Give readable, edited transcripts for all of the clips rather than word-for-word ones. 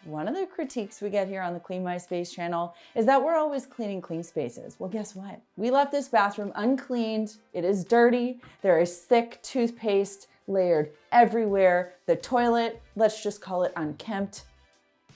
One of the critiques we get here on the Clean My Space channel is that we're always cleaning clean spaces. Well, guess what? We left this bathroom uncleaned. It is dirty. There is thick toothpaste layered everywhere. The toilet, let's just call it unkempt,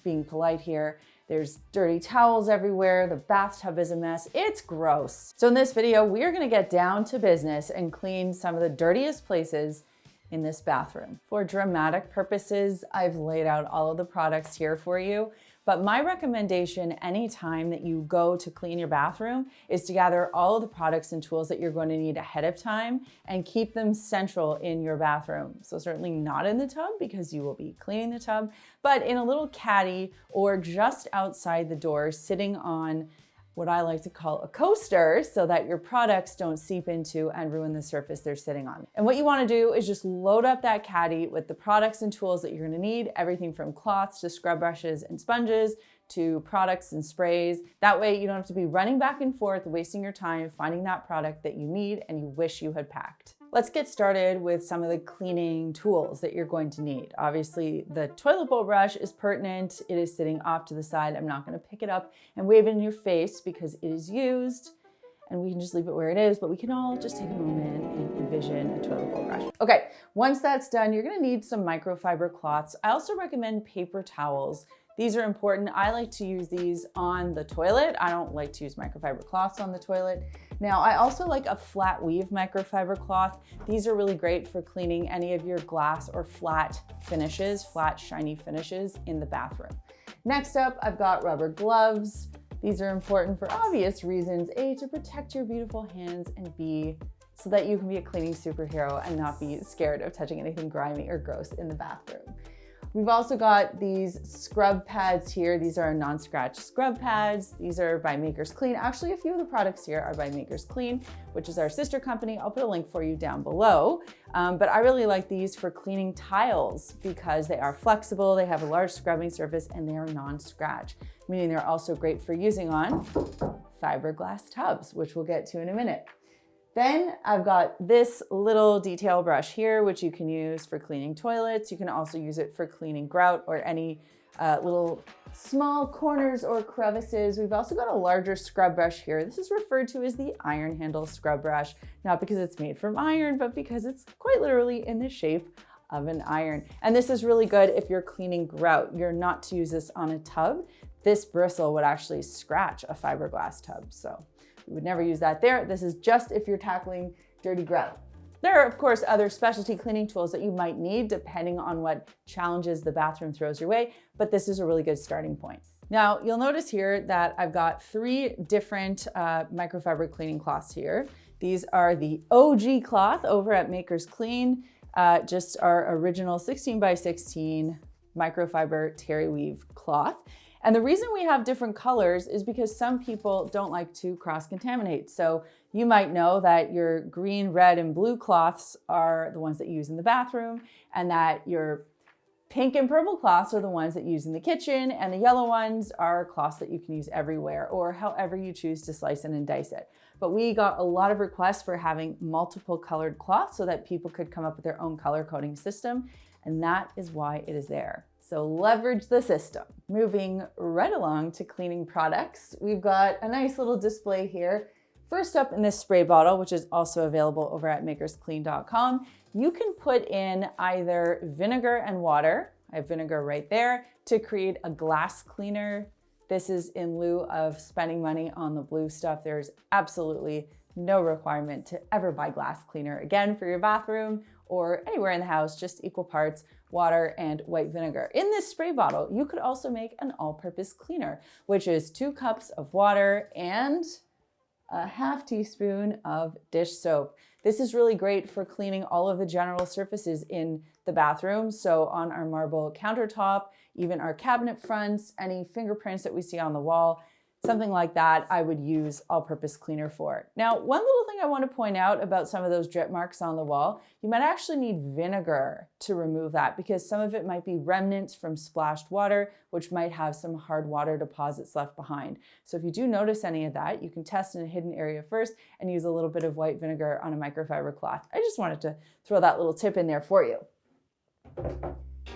being polite here. There's dirty towels everywhere. The bathtub is a mess. It's gross. So in this video, we are gonna get down to business and clean some of the dirtiest places in this bathroom. For dramatic purposes, I've laid out all of the products here for you, but my recommendation anytime that you go to clean your bathroom is to gather all of the products and tools that you're going to need ahead of time and keep them central in your bathroom. So certainly not in the tub because you will be cleaning the tub, but in a little caddy or just outside the door sitting on what I like to call a coaster so that your products don't seep into and ruin the surface they're sitting on. And what you want to do is just load up that caddy with the products and tools that you're going to need, everything from cloths to scrub brushes and sponges to products and sprays. That way you don't have to be running back and forth, wasting your time finding that product that you need and you wish you had packed. Let's get started with some of the cleaning tools that you're going to need. Obviously, the toilet bowl brush is pertinent. It is sitting off to the side. I'm not going to pick it up and wave it in your face because it is used and we can just leave it where it is, but we can all just take a moment and envision a toilet bowl brush. Okay, once that's done, you're going to need some microfiber cloths. I also recommend paper towels. These are important. I like to use these on the toilet. I don't like to use microfiber cloths on the toilet. Now, I also like a flat weave microfiber cloth. These are really great for cleaning any of your glass or flat finishes, flat shiny finishes in the bathroom. Next up, I've got rubber gloves. These are important for obvious reasons. A, to protect your beautiful hands, and B, so that you can be a cleaning superhero and not be scared of touching anything grimy or gross in the bathroom. We've also got these scrub pads here. These are non-scratch scrub pads. These are by Makers Clean. Actually, a few of the products here are by Makers Clean, which is our sister company. I'll put a link for you down below. But I really like these for cleaning tiles because they are flexible, they have a large scrubbing surface, and they are non-scratch, meaning they're also great for using on fiberglass tubs, which we'll get to in a minute. Then I've got this little detail brush here, which you can use for cleaning toilets. You can also use it for cleaning grout or any little small corners or crevices. We've also got a larger scrub brush here. This is referred to as the iron handle scrub brush, not because it's made from iron, but because it's quite literally in the shape of an iron. And this is really good if you're cleaning grout. You're not to use this on a tub. This bristle would actually scratch a fiberglass tub. So we would never use that there. This is just if you're tackling dirty grout. There are, of course, other specialty cleaning tools that you might need depending on what challenges the bathroom throws your way, but this is a really good starting point. Now, you'll notice here that I've got 3 different microfiber cleaning cloths here. These are the OG cloth over at Makers Clean, just our original 16 by 16 microfiber terry weave cloth. And the reason we have different colors is because some people don't like to cross-contaminate. So you might know that your green, red, and blue cloths are the ones that you use in the bathroom, and that your pink and purple cloths are the ones that you use in the kitchen, and the yellow ones are cloths that you can use everywhere, or however you choose to slice it and dice it. But we got a lot of requests for having multiple colored cloths so that people could come up with their own color coding system, and that is why it is there. So leverage the system. Moving right along to cleaning products, we've got a nice little display here. First up in this spray bottle, which is also available over at makersclean.com, you can put in either vinegar and water. I have vinegar right there to create a glass cleaner. This is in lieu of spending money on the blue stuff. There's absolutely no requirement to ever buy glass cleaner again for your bathroom or anywhere in the house, just equal parts water and white vinegar. In this spray bottle, you could also make an all-purpose cleaner, which is 2 cups of water and a half teaspoon of dish soap. This is really great for cleaning all of the general surfaces in the bathroom. So on our marble countertop, even our cabinet fronts, any fingerprints that we see on the wall, something like that, I would use all-purpose cleaner for. Now, one little thing I want to point out about some of those drip marks on the wall, you might actually need vinegar to remove that because some of it might be remnants from splashed water, which might have some hard water deposits left behind. So if you do notice any of that, you can test in a hidden area first and use a little bit of white vinegar on a microfiber cloth. I just wanted to throw that little tip in there for you.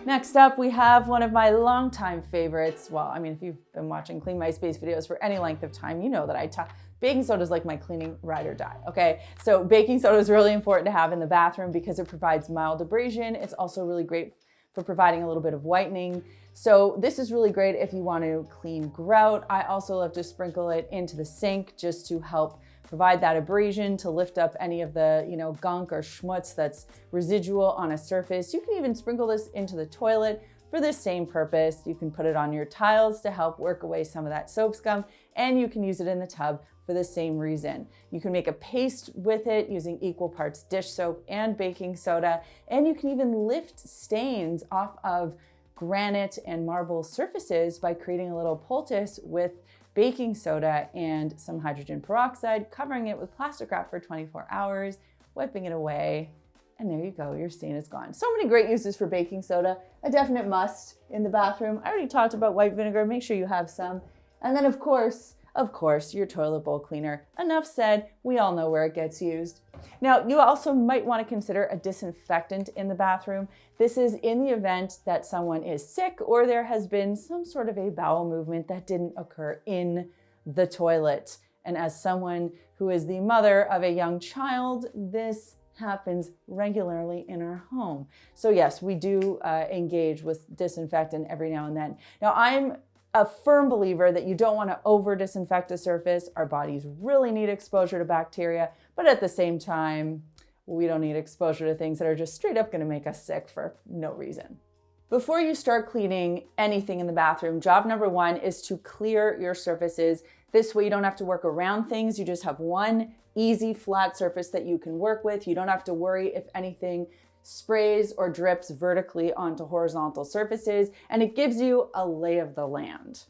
Next up, we have one of my longtime favorites. Well, I mean, if you've been watching Clean My Space videos for any length of time, you know that I talk. Baking soda is like my cleaning ride or die, okay? So baking soda is really important to have in the bathroom because it provides mild abrasion. It's also really great for providing a little bit of whitening. So this is really great if you want to clean grout. I also love to sprinkle it into the sink just to help provide that abrasion, to lift up any of the, gunk or schmutz that's residual on a surface. You can even sprinkle this into the toilet for the same purpose. You can put it on your tiles to help work away some of that soap scum, and you can use it in the tub for the same reason. You can make a paste with it using equal parts dish soap and baking soda, and you can even lift stains off of granite and marble surfaces by creating a little poultice with baking soda and some hydrogen peroxide, covering it with plastic wrap for 24 hours, wiping it away, and there you go, your stain is gone. So many great uses for baking soda, a definite must in the bathroom. I already talked about white vinegar, make sure you have some. And then of course, your toilet bowl cleaner. Enough said, we all know where it gets used. Now, you also might want to consider a disinfectant in the bathroom. This is in the event that someone is sick or there has been some sort of a bowel movement that didn't occur in the toilet. And as someone who is the mother of a young child, this happens regularly in our home. So yes, we do engage with disinfectant every now and then. Now, I'm a firm believer that you don't want to over disinfect a surface. Our bodies really need exposure to bacteria, but at the same time, we don't need exposure to things that are just straight up going to make us sick for no reason. Before you start cleaning anything in the bathroom, job number one is to clear your surfaces. This way you don't have to work around things. You just have one easy flat surface that you can work with. You don't have to worry if anything sprays or drips vertically onto horizontal surfaces, and it gives you a lay of the land.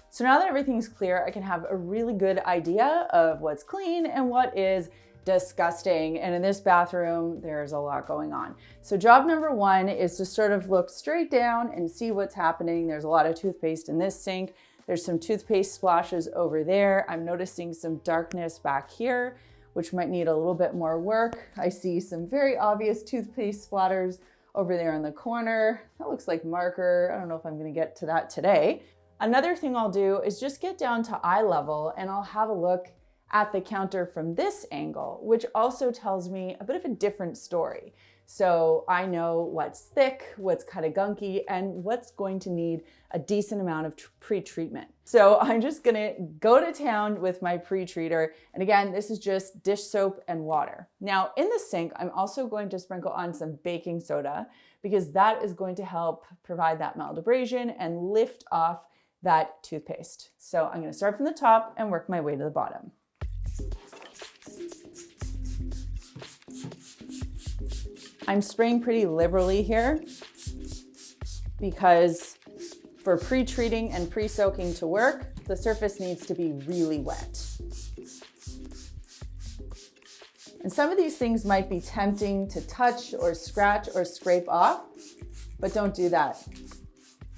So now that everything's clear, I can have a really good idea of what's clean and what is disgusting. And in this bathroom, there's a lot going on. So job number one is to sort of look straight down and see what's happening. There's a lot of toothpaste in this sink. There's some toothpaste splashes over there. I'm noticing some darkness back here, which might need a little bit more work. I see some very obvious toothpaste splatters over there in the corner. That looks like marker. I don't know if I'm gonna get to that today. Another thing I'll do is just get down to eye level and I'll have a look at the counter from this angle, which also tells me a bit of a different story. So I know what's thick, what's kind of gunky, and what's going to need a decent amount of pre-treatment. So I'm just gonna go to town with my pre-treater. And again, this is just dish soap and water. Now in the sink, I'm also going to sprinkle on some baking soda because that is going to help provide that mild abrasion and lift off that toothpaste. So I'm gonna start from the top and work my way to the bottom. I'm spraying pretty liberally here because for pre-treating and pre-soaking to work, the surface needs to be really wet. And some of these things might be tempting to touch or scratch or scrape off, but don't do that.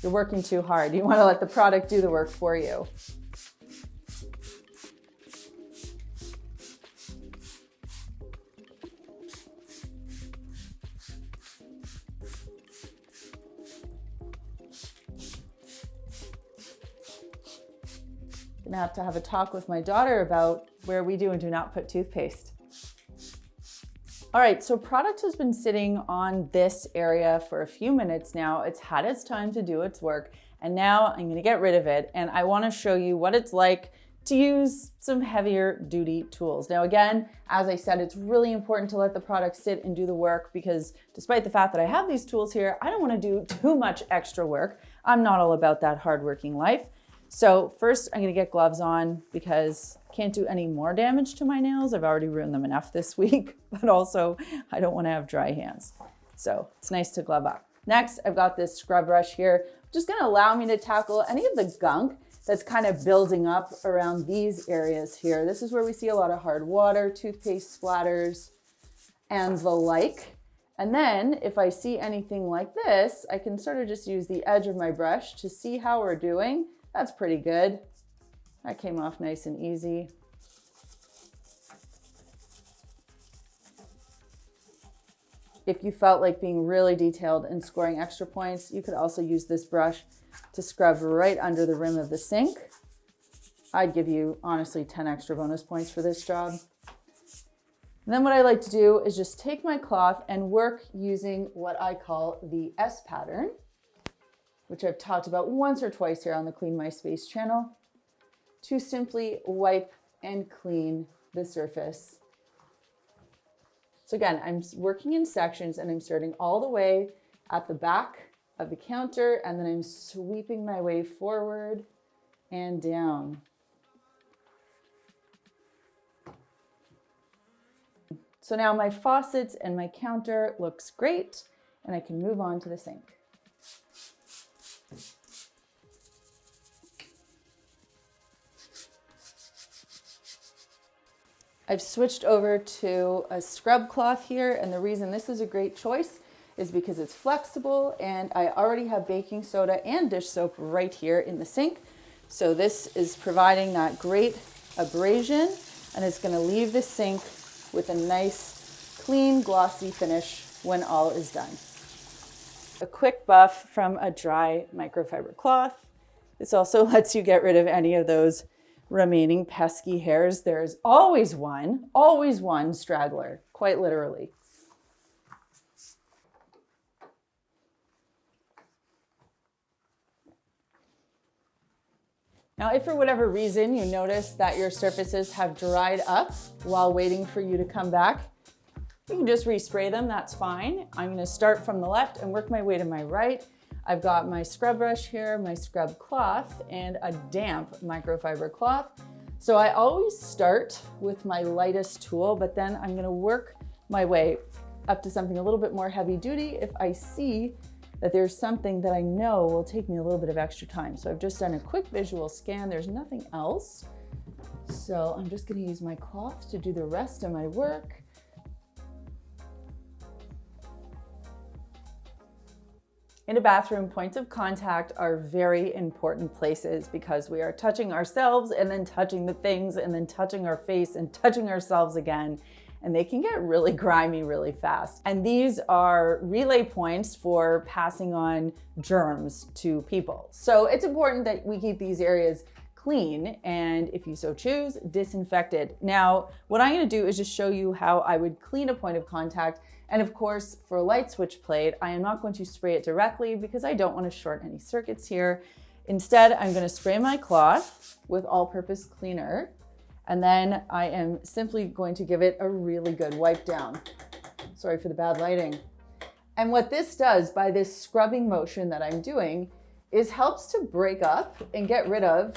You're working too hard. You want to let the product do the work for you. Gonna have a talk with my daughter about where we do and do not put toothpaste. All right, so product has been sitting on this area for a few minutes now. It's had its time to do its work, and now I'm gonna get rid of it, and I wanna show you what it's like to use some heavier duty tools. Now again, as I said, it's really important to let the product sit and do the work because despite the fact that I have these tools here, I don't wanna do too much extra work. I'm not all about that hardworking life. So first I'm gonna get gloves on because I can't do any more damage to my nails. I've already ruined them enough this week, but also I don't wanna have dry hands. So it's nice to glove up. Next, I've got this scrub brush here, just gonna allow me to tackle any of the gunk that's kind of building up around these areas here. This is where we see a lot of hard water, toothpaste splatters, and the like. And then if I see anything like this, I can sort of just use the edge of my brush to see how we're doing. That's pretty good. That came off nice and easy. If you felt like being really detailed and scoring extra points, you could also use this brush to scrub right under the rim of the sink. I'd give you, honestly, 10 extra bonus points for this job. And then what I like to do is just take my cloth and work using what I call the S pattern, which I've talked about once or twice here on the Clean My Space channel, to simply wipe and clean the surface. So again, I'm working in sections and I'm starting all the way at the back of the counter, and then I'm sweeping my way forward and down. So now my faucets and my counter looks great, and I can move on to the sink. I've switched over to a scrub cloth here, and the reason this is a great choice is because it's flexible, and I already have baking soda and dish soap right here in the sink. So this is providing that great abrasion, and it's going to leave the sink with a nice, clean, glossy finish when all is done. A quick buff from a dry microfiber cloth. This also lets you get rid of any of those remaining pesky hairs. There's always one straggler, quite literally. Now, if for whatever reason you notice that your surfaces have dried up while waiting for you to come back, you can just respray them, that's fine. I'm gonna start from the left and work my way to my right. I've got my scrub brush here, my scrub cloth, and a damp microfiber cloth. So I always start with my lightest tool, but then I'm gonna work my way up to something a little bit more heavy duty if I see that there's something that I know will take me a little bit of extra time. So I've just done a quick visual scan. There's nothing else. So I'm just gonna use my cloth to do the rest of my work. In a bathroom, points of contact are very important places because we are touching ourselves and then touching the things and then touching our face and touching ourselves again. And they can get really grimy really fast. And these are relay points for passing on germs to people. So it's important that we keep these areas clean, and if you so choose, disinfected. Now, what I'm gonna do is just show you how I would clean a point of contact. And of course, for a light switch plate, I am not going to spray it directly because I don't want to short any circuits here. Instead, I'm going to spray my cloth with all-purpose cleaner, and then I am simply going to give it a really good wipe down. Sorry for the bad lighting. And what this does by this scrubbing motion that I'm doing is helps to break up and get rid of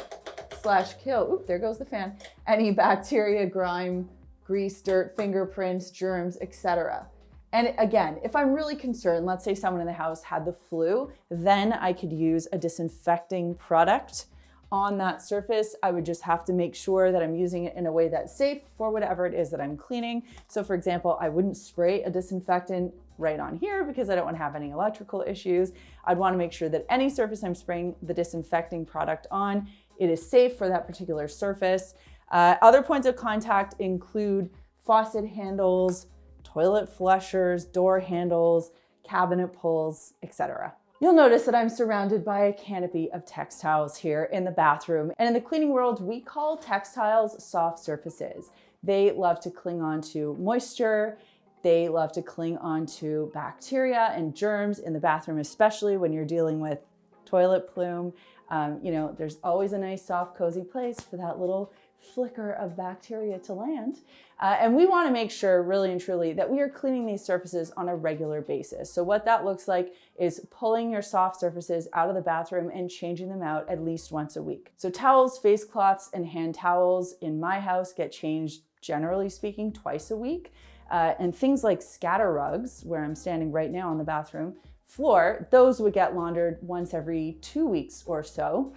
/ kill, oop, there goes the fan, any bacteria, grime, grease, dirt, fingerprints, germs, etc. And again, if I'm really concerned, let's say someone in the house had the flu, then I could use a disinfecting product on that surface. I would just have to make sure that I'm using it in a way that's safe for whatever it is that I'm cleaning. So for example, I wouldn't spray a disinfectant right on here because I don't want to have any electrical issues. I'd want to make sure that any surface I'm spraying the disinfecting product on, it is safe for that particular surface. Other points of contact include faucet handles, toilet flushers, door handles, cabinet pulls, etc. You'll notice that I'm surrounded by a canopy of textiles here in the bathroom. And in the cleaning world, we call textiles soft surfaces. They love to cling on to moisture. They love to cling on to bacteria and germs in the bathroom, especially when you're dealing with toilet plume. There's always a nice, soft, cozy place for that little flicker of bacteria to land. And we want to make sure really and truly that we are cleaning these surfaces on a regular basis. So what that looks like is pulling your soft surfaces out of the bathroom and changing them out at least once a week. So towels, face cloths, and hand towels in my house get changed, generally speaking, twice a week. And things like scatter rugs, where I'm standing right now on the bathroom floor, those would get laundered once every 2 weeks or so.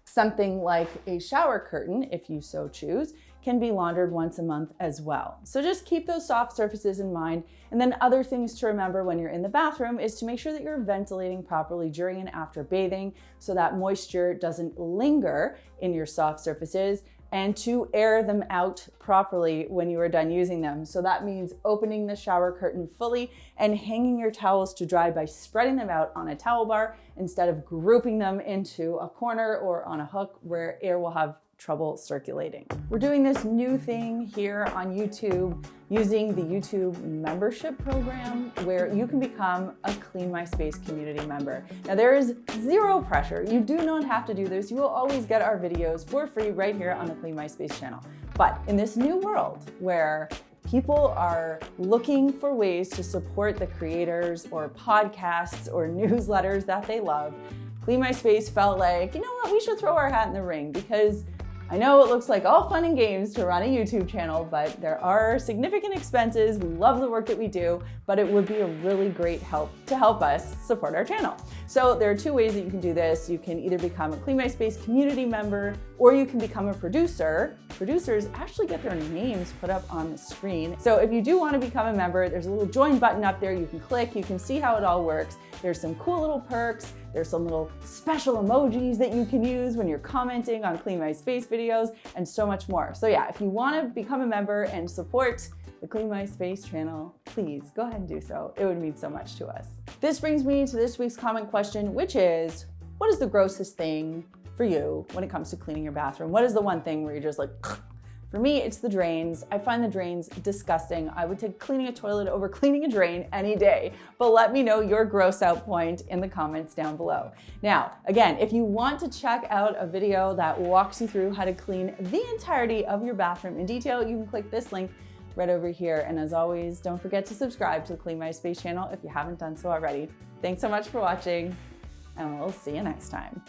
Something like a shower curtain, if you so choose, can be laundered once a month as well. So just keep those soft surfaces in mind. And then other things to remember when you're in the bathroom is to make sure that you're ventilating properly during and after bathing so that moisture doesn't linger in your soft surfaces. and to air them out properly when you are done using them. So that means opening the shower curtain fully and hanging your towels to dry by spreading them out on a towel bar instead of grouping them into a corner or on a hook where air will have trouble circulating. We're doing this new thing here on YouTube using the YouTube membership program where you can become a Clean My Space community member. Now there is zero pressure. You do not have to do this. You will always get our videos for free right here on the Clean My Space channel. But in this new world where people are looking for ways to support the creators or podcasts or newsletters that they love, Clean My Space felt like, you know what, we should throw our hat in the ring, because I know it looks like all fun and games to run a YouTube channel, but there are significant expenses. We love the work that we do, but it would be a really great help to help us support our channel. So there are two ways that you can do this. You can either become a Clean My Space community member, or you can become a producer. Producers actually get their names put up on the screen. So if you do want to become a member, there's a little join button up there. You can click, you can see how it all works. There's some cool little perks. There's some little special emojis that you can use when you're commenting on Clean My Space videos, and so much more. So yeah, if you want to become a member and support the Clean My Space channel, please go ahead and do so. It would mean so much to us. This brings me to this week's comment question, which is, what is the grossest thing for you when it comes to cleaning your bathroom? What is the one thing where you're just like, for me, it's the drains. I find the drains disgusting. I would take cleaning a toilet over cleaning a drain any day, but let me know your gross out point in the comments down below. Now, again, if you want to check out a video that walks you through how to clean the entirety of your bathroom in detail, you can click this link right over here. And as always, don't forget to subscribe to the Clean My Space channel if you haven't done so already. Thanks so much for watching, and we'll see you next time.